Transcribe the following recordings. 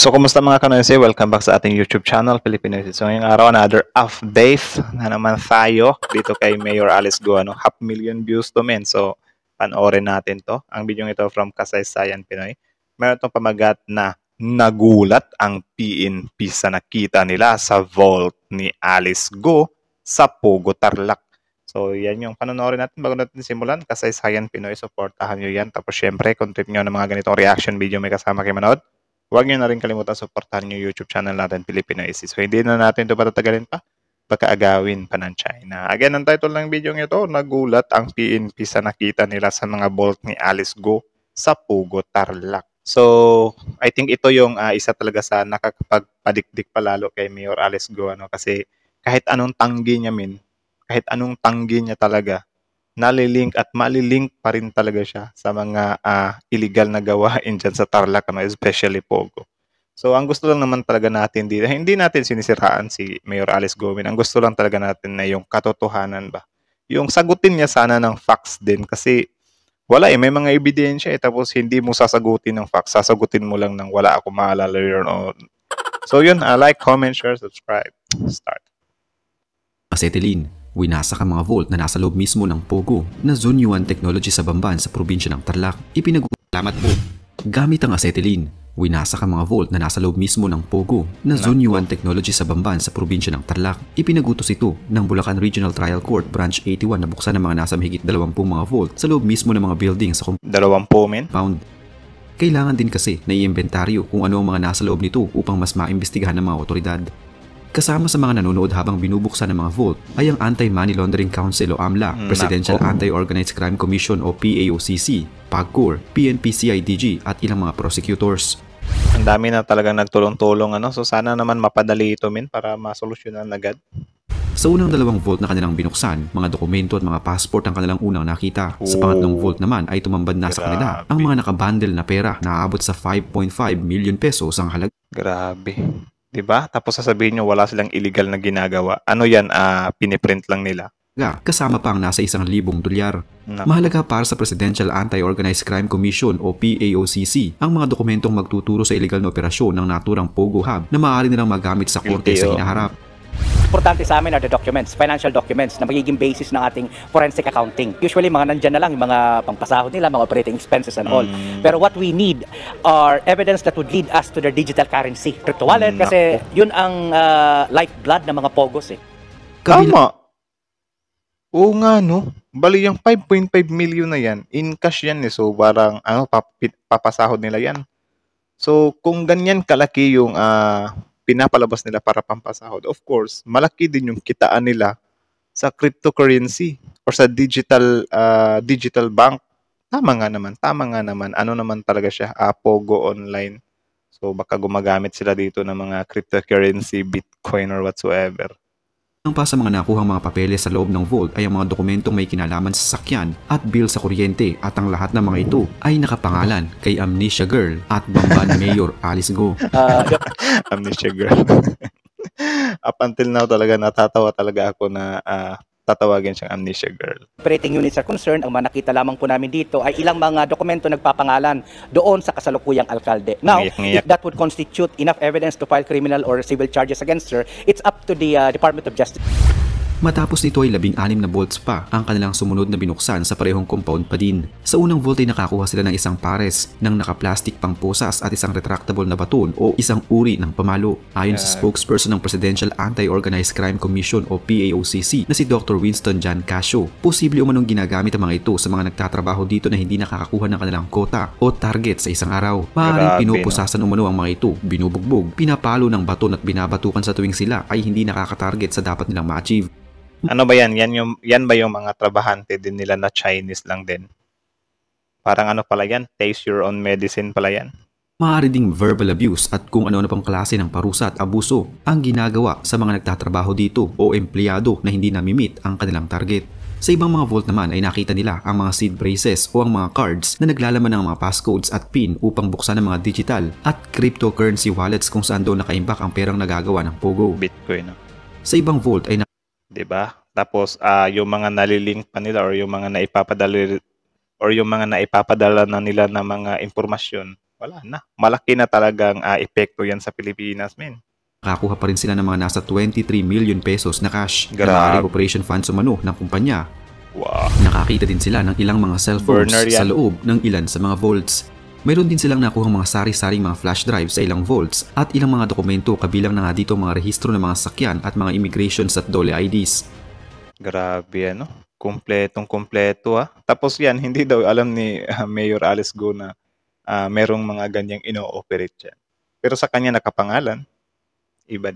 So, kumusta mga kanoyse? Welcome back sa ating YouTube channel, Filipinoyse. So, ngayong araw, another update na naman tayo dito kay Mayor Alice Go. 500,000 views to men. So, panoorin natin to. Ang video ito from Kasaysayan Pinoy. Meron itong pamagat na nagulat ang PNP sa nakita nila sa vault ni Alice Go sa Pogo, Tarlac. So, yan yung panonoorin natin bago natin simulan. Kasaysayan Pinoy, supportahan nyo yan. Tapos, syempre, kung trip nyo ng mga ganitong reaction video may kasama kayo manood, huwag nyo na rin kalimutan supportahan yung YouTube channel natin, Filipinoyse. So, hindi na natin ito patatagalin pa. Baka agawin pa ng China. Again, ang title ng video ito, nagulat ang PNP sa nakita nila sa mga vault ni Alice Go sa Pogo, Tarlac. So, I think ito yung isa talaga sa nakakapagpadikdik palalo kay Mayor Alice Go. Kasi kahit anong tanggi niya, kahit anong tanggi niya talaga, nalilink at malilink pa rin talaga siya sa mga illegal na gawain dyan sa Tarlac, especially Pogo. So, ang gusto lang naman talaga natin dito, hindi natin sinisiraan si Mayor Alice Go. Ang gusto lang talaga natin na yung katotohanan ba. Yung sagutin niya sana ng facts din kasi wala may mga ebidensya tapos hindi mo sasagutin ng facts, sasagutin mo lang ng wala ako maalala yun. So, yun, like, comment, share, subscribe. Start. Acetylene, winasak ang mga vault na nasa loob mismo ng Pogo na Zone 1 Technology sa Bamban sa probinsya ng Tarlac. Ipinag-alamat po. Gamit ang acetylene, winasak ang mga vault na nasa loob mismo ng Pogo na Zone 1 Technology sa Bamban sa probinsya ng Tarlac. Ipinagutos ito ng Bulacan Regional Trial Court Branch 81 na buksan ng mga nasa mahigit 20 mga vault sa loob mismo ng mga building sa 20 men? compound. Kailangan din kasi na i-inventaryo kung ano ang mga nasa loob nito upang mas maimbestigahan ng mga otoridad. Kasama sa mga nanonood habang binubuksan ng mga vault ay ang Anti-Money Laundering Council o AMLA, Presidential Anti-Organized Crime Commission o PAOCC, PAGCOR, PNP-CIDG at ilang mga prosecutors. Ang dami na talagang nagtulong-tulong so sana naman mapadali ito para masolusyonan agad. Sa unang dalawang vault na kanilang binuksan, mga dokumento at mga passport ang kanilang unang nakita. Sa pangatlong vault naman ay tumambad na sa kanila ang mga nakabundle na pera na aabot sa 5.5 million pesos ang halaga. Grabe. Diba? Tapos sasabihin nyo wala silang illegal na ginagawa. Ano yan? Piniprint lang nila. Kasama pa ang nasa 1,000 dolyar. Mahalaga para sa Presidential Anti-Organized Crime Commission o PAOCC ang mga dokumentong magtuturo sa illegal na operasyon ng naturang Pogo Hub na maaari nilang magamit sa korte sa hinaharap. Importante sa amin are the documents, financial documents na magiging basis ng ating forensic accounting. Usually, mga nandyan na lang, yung mga pangpasahod nila, mga operating expenses and all. Pero what we need are evidence that would lead us to their digital currency, crypto wallet, kasi yun ang lifeblood ng mga Pogos. Tama. Oo nga, no? Bali yung 5.5 million na yan, in cash yan So, parang, papasahod nila yan. So, kung ganyan kalaki yung pinapalabas nila para pampasahod, of course, malaki din yung kitaan nila sa cryptocurrency or sa digital bank. Tama nga naman. Ano naman talaga siya? Pogo online. So, baka gumagamit sila dito ng mga cryptocurrency, Bitcoin or whatsoever. Ang pa sa mga nakuhang mga papeles sa loob ng vault ay ang mga dokumentong may kinalaman sa sasakyan at bill sa kuryente at ang lahat ng mga ito ay nakapangalan kay Amnesia Girl at Bamban Mayor Alice Go. Amnesia Girl. Up until now talaga natatawa talaga ako na tatawagin siyang Amnesia Girl. Operating units are concerned, ang mga nakita lamang po namin dito ay ilang mga dokumento nagpapangalan doon sa kasalukuyang alkalde. Now, if that would constitute enough evidence to file criminal or civil charges against her, it's up to the Department of Justice. Matapos nito ay 16 na vaults pa ang kanilang sumunod na binuksan sa parehong compound pa din. Sa unang vault ay nakakuha sila ng isang pares ng nakaplastic pang posas at isang retractable na baton o isang uri ng pamalo. Ayon sa spokesperson ng Presidential Anti-Organized Crime Commission o PAOCC na si Dr. Winston John Casio, posible umanong ginagamit ang mga ito sa mga nagtatrabaho dito na hindi nakakakuha ng kanilang quota o target sa isang araw. Maaaring pinupusasan umano ang mga ito, binubugbog, pinapalo ng baton at binabatukan sa tuwing sila ay hindi nakakatarget sa dapat nilang ma-achieve. Ano ba yan? Yan ba yung mga trabahante din nila na Chinese lang din? Parang pala yan? Taste your own medicine pala yan? Maaari ding verbal abuse at kung ano-ano pang klase ng parusa at abuso ang ginagawa sa mga nagtatrabaho dito o empleyado na hindi namimit ang kanilang target. Sa ibang mga vault naman ay nakita nila ang mga seed braces o ang mga cards na naglalaman ng mga passcodes at PIN upang buksan ang mga digital at cryptocurrency wallets kung saan doon nakaimbak ang perang nagagawa ng Pogo. Bitcoin. Sa ibang vault ay diba? Tapos yung mga nalilink pa nila or yung mga naipapadala na nila na mga impormasyon wala na. Malaki na talagang epekto yan sa Pilipinas, men. Nakakuha pa rin sila ng mga nasa 23 million pesos na cash na Grabe. maaaring operation funds umano ng kumpanya. Wow. Nakakita din sila ng ilang mga cellphones Burner yan. sa loob ng ilan sa mga vaults. Mayroon din silang nakuhang mga sari-saring mga flash drive sa ilang vaults at ilang mga dokumento kabilang na nga dito mga rehistro ng mga sakyan at mga immigrations at DOLE IDs. Grabe, ano? Kompletong-kompleto, Tapos yan, hindi daw alam ni Mayor Alice Go na merong mga ganyang ino-operate dyan. Pero sa kanya nakapangalan, iba.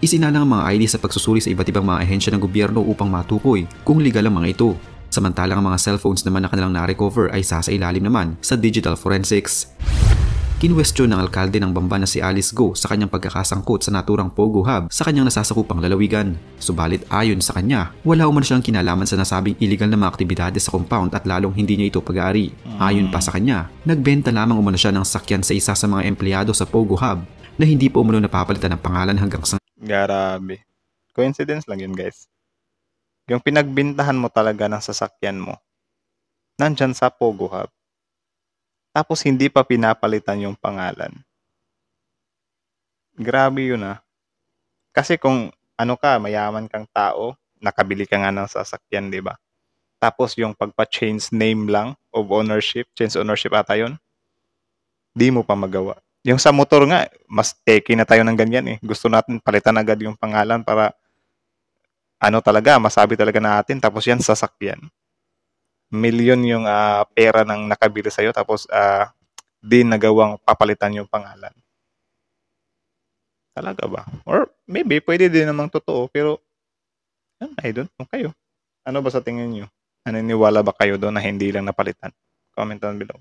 Isinalang ang mga ID sa pagsusuri sa iba't ibang mga ahensya ng gobyerno upang matukoy kung legal ang mga ito. Samantalang ang mga cellphones naman na kanilang na-recover ay sasailalim naman sa digital forensics. Kinwestiyon ng alkalde ng Bamban na si Alice Go sa kanyang pagkakasangkot sa naturang Pogo Hub sa kanyang nasasakupang lalawigan. Subalit ayon sa kanya, wala umano siyang kinalaman sa nasabing illegal na mga aktibidades sa compound at lalong hindi niya ito pag-aari. Ayon pa sa kanya, nagbenta lamang umano siya ng sakyan sa isa sa mga empleyado sa Pogo Hub na hindi pa umano napapalitan ng pangalan hanggang sa... Grabe. Coincidence lang yun, guys. Yung pinagbintahan mo talaga ng sasakyan mo, nandyan sa Pogo Hub. Tapos hindi pa pinapalitan yung pangalan. Grabe yun, Kasi kung ano ka, mayaman kang tao, nakabili ka nga ng sasakyan, di ba? Tapos yung pagpa-change name lang of ownership, change ownership ata yun, di mo pa magawa. Yung sa motor nga, mas techy na tayo ng ganyan Gusto natin palitan agad yung pangalan para talaga, masabi talaga natin. Tapos yan, sasakyan. Milyon yung pera ng nakabili sa'yo. Tapos di nagawang papalitan yung pangalan. Talaga ba? Or maybe, pwede din namang totoo. Pero, I don't know kayo. Ano ba sa tingin nyo? Naniniwala ba kayo doon na hindi lang napalitan? Comment down below.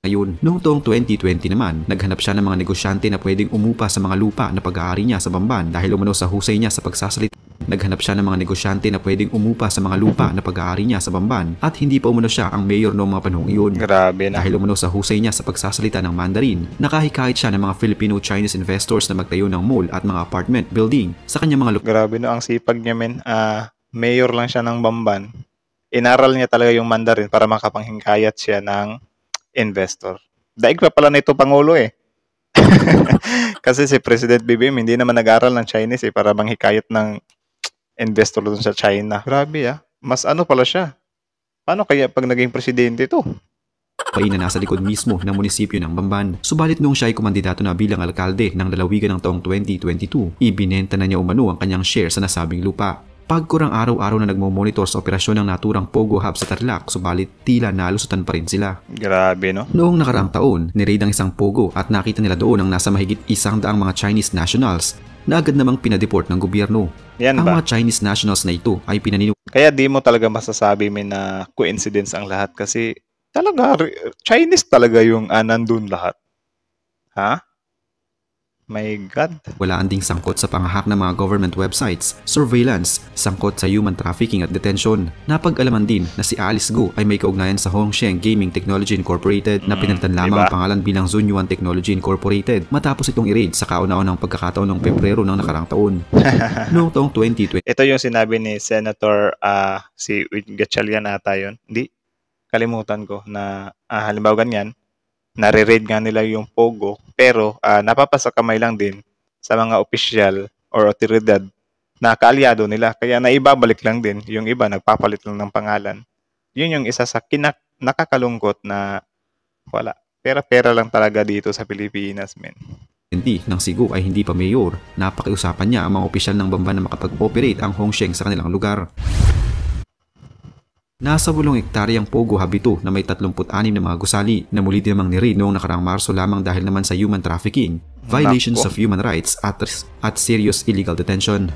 Ngayon, noong taong 2020 naman, naghanap siya ng mga negosyante na pwedeng umupa sa mga lupa na pag-aari niya sa Bamban dahil umano sa husay niya sa pagsasalita. Naghanap siya ng mga negosyante na pwedeng umupa sa mga lupa na pag-aari niya sa Bamban at hindi pa umano siya ang mayor noong mga panahong iyon. Grabe na. Dahil umano sa husay niya sa pagsasalita ng Mandarin, nakahikayat siya ng mga Filipino-Chinese investors na magtayo ng mall at mga apartment building sa kanyang mga lupa. Grabe no, ang sipag niya, men. Mayor lang siya ng Bamban. Inaral niya talaga yung Mandarin para makapanghikayat siya ng investor. Daig pa pala na ito Pangulo Kasi si President BBM hindi naman nag-aral ng Chinese para manghikayat ng investor doon sa China. Grabe Mas pala siya. Paano kaya pag naging presidente ito? Na nasa likod mismo ng munisipyo ng Bamban. Subalit noong siya ay kumandidato na bilang alkalde ng lalawigan ng taong 2022, ibinenta na niya umano ang kanyang share sa nasabing lupa. Pagkurang araw-araw na nagmo-monitor sa operasyon ng naturang Pogo Hub sa Tarlac, subalit tila nalusutan pa rin sila. Grabe, no? Noong nakaraang taon, niraid ang isang Pogo at nakita nila doon ang nasa mahigit 100 mga Chinese nationals na agad namang pinadeport ng gobyerno. Yan ang ba? Mga Chinese nationals na ito ay Kaya di mo talaga masasabi na coincidence ang lahat kasi talaga Chinese talaga yung nandun lahat. My God. Walaan ding sangkot sa pangahak ng mga government websites, surveillance, sangkot sa human trafficking at detention. Napag-alaman din na si Alice Go ay may kaugnayan sa Hongsheng Gaming Technology Incorporated na pinalitan lamang ang pangalan bilang Zunyuan Technology Incorporated matapos itong i-raid sa kauna-unang pagkakataon ng Pebrero ng nakarang taon. Noong taong 2020. Ito yung sinabi ni Senator si Gatchalian ata yun. Hindi, kalimutan ko na halimbawa ganyan. Nare-raid nga nila yung Pogo pero napapasa kamay lang din sa mga opisyal or otoridad na kaalyado nila kaya naibabalik lang din yung iba nagpapalit lang ng pangalan. Yun yung isa sa nakakalungkot na wala. Pera-pera lang talaga dito sa Pilipinas, men. Ng Sigo ay hindi pa mayor, napakiusapan niya ang mga opisyal ng Bamban na makapag-operate ang Hongsheng sa kanilang lugar. Nasa 8 hektaryang Pogo Hub ito na may 36 na mga gusali na muli din namang ni-raid noong nakaraang Marso lamang dahil naman sa human trafficking, violations of human rights at serious illegal detention.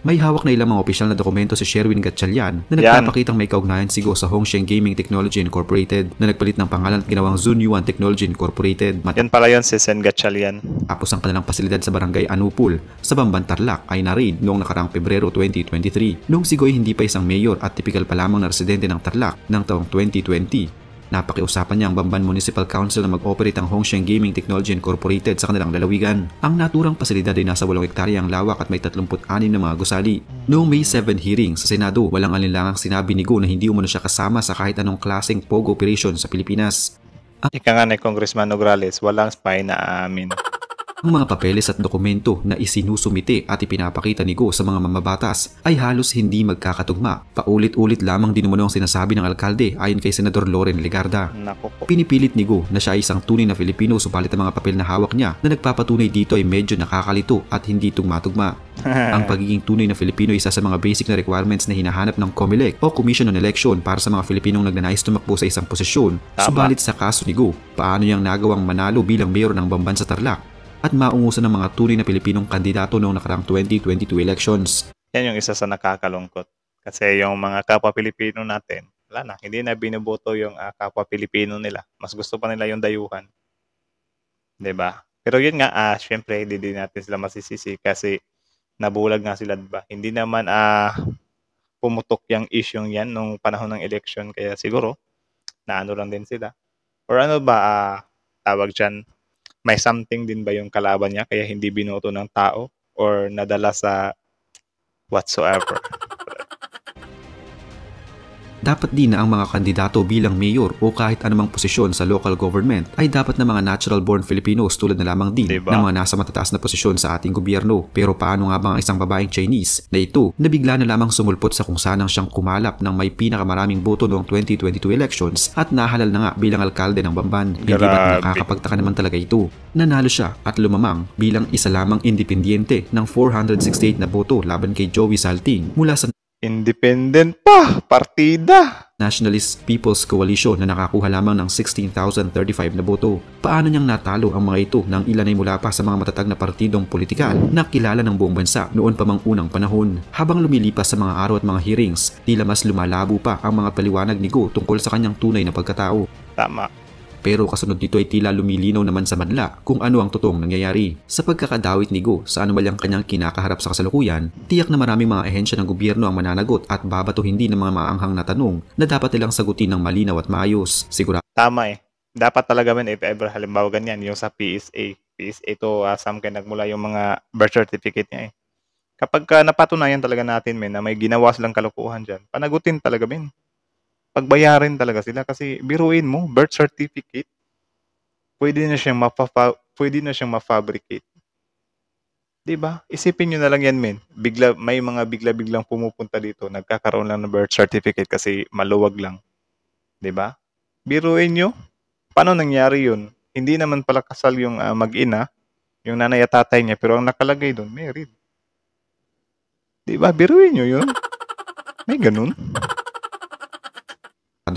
May hawak na ilang mga opisyal na dokumento si Sherwin Gatchalian na nagpapakitang may kaugnayan Sigo sa Hongsheng Gaming Technology Incorporated na nagpalit ng pangalan at ginawang Zunyuan Technology Incorporated. Yan pala yun si Sen Gatchalian. Tapos ang kanilang pasilidad sa barangay Anupul sa Bamban Tarlac ay na-raid noong nakaraang Pebrero 2023. Noong Sigo ay hindi pa isang mayor at tipikal pa lamang na residente ng Tarlac ng taong 2020. Napakiusapan niya ang Bamban Municipal Council na mag-operate ang Hongsheng Gaming Technology Incorporated sa kanilang lalawigan. Ang naturang pasilidad ay nasa 8 hektaryang lawak at may 36 na mga gusali. Noong May 7 hearing sa Senado, walang alinlangang sinabi ni Go na hindi umano siya kasama sa kahit anong klaseng Pogo operation sa Pilipinas. Ika nga ni Congressman Nograles, walang spy na amin. Ang mga papeles at dokumento na isinusumite at ipinapakita ni Go sa mga mamabatas ay halos hindi magkakatugma. Paulit-ulit lamang din umano ang sinasabi ng alkalde ayon kay Senador Loren Legarda. Nako po. Pinipilit ni Go na siya ay isang tunay na Filipino subalit ang mga papel na hawak niya na nagpapatunay dito ay medyo nakakalito at hindi tugma-tugma. Ang pagiging tunay na Filipino ay isa sa mga basic na requirements na hinahanap ng COMELEC o Commission on Election para sa mga Filipinong nagnanais tumakbo sa isang posisyon. Tama. Subalit sa kaso ni Go, paano niyang nagawang manalo bilang mayor ng Bamban sa Tarlac at maungusan ng mga tunay na Pilipinong kandidato noong nakarang 2022 elections. Yan yung isa sa nakakalungkot. Kasi yung mga kapwa Pilipino natin, wala na, hindi na binuboto yung kapwa Pilipino nila. Mas gusto pa nila yung dayuhan. 'Di ba? Pero yun nga, syempre, hindi din natin sila masisisi kasi nabulag nga sila, 'di ba? Hindi naman pumutok yung issue yan nung panahon ng election. Kaya siguro, naano lang din sila. Or ano ba, tawag dyan, may something din ba yung kalaban niya kaya hindi binoto ng tao or nadala sa whatsoever. Dapat din na ang mga kandidato bilang mayor o kahit anumang posisyon sa local government ay dapat na mga natural-born Filipinos tulad na lamang din Diba? ng mga nasa matataas na posisyon sa ating gobyerno. Pero paano nga ba ang isang babaeng Chinese na ito na bigla na lamang sumulpot sa kung sanang siyang kumalap ng may pinakamaraming boto noong 2022 elections at nahalal na nga bilang alkalde ng Bamban? Hindi ba't nakakapagtaka naman talaga ito? Nanalo siya at lumamang bilang isa lamang independiente ng 468 na boto laban kay Joey Salting mula sa Independent pa! Partida! Nationalist People's Coalition na nakakuha lamang ng 16,035 na boto. Paano niyang natalo ang mga ito nang ilan ay mula pa sa mga matatag na partidong politikal na kilala ng buong bansa noon pa mang unang panahon? Habang lumilipas sa mga araw at mga hearings, tila mas lumalabo pa ang mga paliwanag ni Go tungkol sa kanyang tunay na pagkatao. Tama. Pero kasunod nito ay tila lumilinaw naman sa madla kung ano ang totoong nangyayari. Sa pagkakadawit ni Go sa anumalyang kanyang kinakaharap sa kasalukuyan, tiyak na maraming mga ehensya ng gobyerno ang mananagot at babatuhin din ng mga maanghang na tanong na dapat nilang sagutin ng malinaw at maayos. Tama eh. Dapat talaga man if ever halimbawa ganyan yung sa PSA. PSA to saan kayo nagmula yung mga birth certificate niya eh. Kapag napatunayan talaga natin men na may ginawa silang kalokohan dyan, panagutin talaga men. Pagbayarin talaga sila kasi biruin mo, birth certificate, pwede na siyang ma-fabricate. 'Di ba? Isipin niyo na lang yan, men. May mga biglang pumupunta dito, nagkakaroon lang ng birth certificate kasi maluwag lang. 'Di ba? Biruin niyo, paano nangyari 'yun? Hindi naman pala kasal yung mag-ina, yung nanay at tatay niya, pero ang nakalagay doon, married. 'Di ba? Biruin niyo 'yun. May ganun.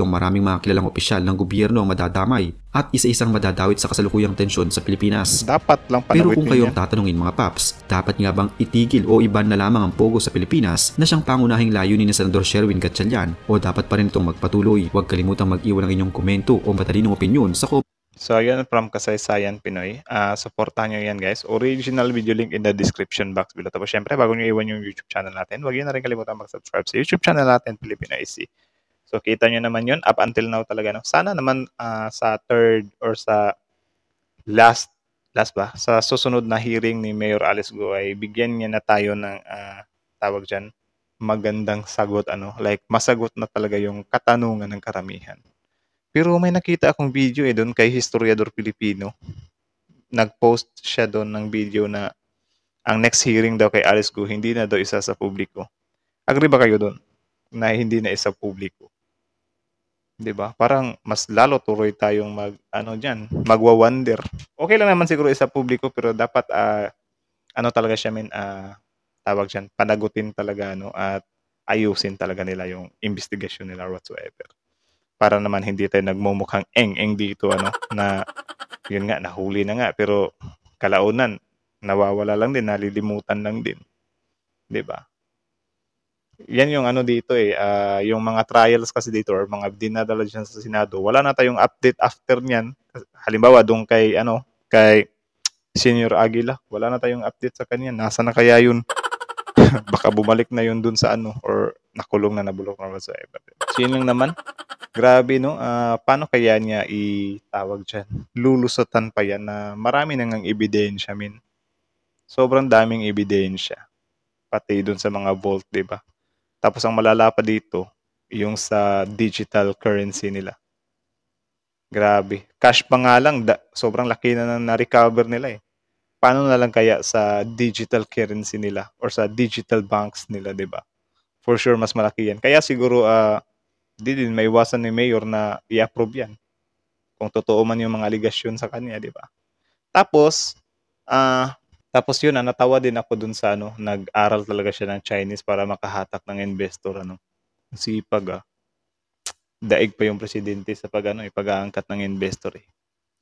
Maraming mga kilalang opisyal ng gobyerno ang madadamay at isa-isang madadawit sa kasalukuyang tensyon sa Pilipinas. Dapat lang Pero panagutin kung kayong yan. tatanungin mga paps, dapat nga bang itigil o iban na lamang ang pogo sa Pilipinas na siyang pangunahing layunin ni Senador Sherwin Gatchalian o dapat pa rin itong magpatuloy? Huwag kalimutang mag-iwan ng inyong komento o matalinong opinyon sa So, yun from Kasaysayan Pinoy. Supportahan nyo yan, guys. Original video link in the description box below. Tapos, syempre, bago nyo iwan yung YouTube channel natin, huwag nyo na rin kalimutan mag-subscribe sa YouTube channel natin, Filipino IC. So, kita nyo naman yun up until now talaga. No? Sana naman sa third or sa last ba? Sa susunod na hearing ni Mayor Alice Go ay bigyan niya na tayo ng tawag dyan, magandang sagot. Like, masagot na talaga yung katanungan ng karamihan. Pero may nakita akong video doon kay Historiador Pilipino. Nag-post siya doon ng video na ang next hearing daw kay Alice Go, hindi na daw isa sa publiko. Agree ba kayo doon? Na hindi na isa publiko. 'Di ba? Parang mas lalo tuloy tayong magwa-wonder. Okay lang naman siguro isa publiko pero dapat talaga siya tawag diyan, panagutin talaga at ayusin talaga nila yung investigation nila or whatsoever. Para naman hindi tayo nagmumukhang eng-eng dito na yun nga nahuli na nga pero kalaunan nawawala lang din, nalilimutan lang din. 'Di ba? Yan yung dito yung mga trials kasi dito or mga dinadala dyan sa Senado, wala na tayong update after niyan. Halimbawa doon kay Senior Aguila, wala na tayong update sa kanya. Nasa na kaya yun? Baka bumalik na yun doon sa or nakulong na, nabulok na whatsoever. So yun lang naman. Grabe no, paano kaya niya itawag dyan? Lulusutan pa yan na marami nang ebidensya min. Sobrang daming ebidensya. Pati doon sa mga vault, diba? Tapos ang malala pa dito, yung sa digital currency nila. Grabe. Cash pa nga lang, sobrang laki na na-recover nila eh. Paano na lang kaya sa digital currency nila or sa digital banks nila, 'di ba? For sure mas malaki yan. Kaya siguro di din maiwasan ni Mayor na i-approve yan. Kung totoo man yung mga aligasyon sa kanya, 'di ba? Tapos tapos yun, natawa din ako dun sa nag-aral talaga siya ng Chinese para makahatak ng investor Ang sipag Daig pa yung presidente sa pag-aangkat ng investor eh.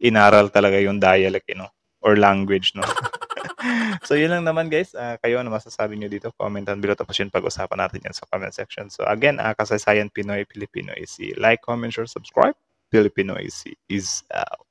Inaral talaga yung dialect, or language, no? So, yun lang naman guys. Kayo, ano masasabi nyo dito? Comment down below. Tapos yun, pag-usapan natin yan sa comment section. So, again, Kasaysayan Pinoy, Filipino is Like, comment, share, subscribe. Filipino is out.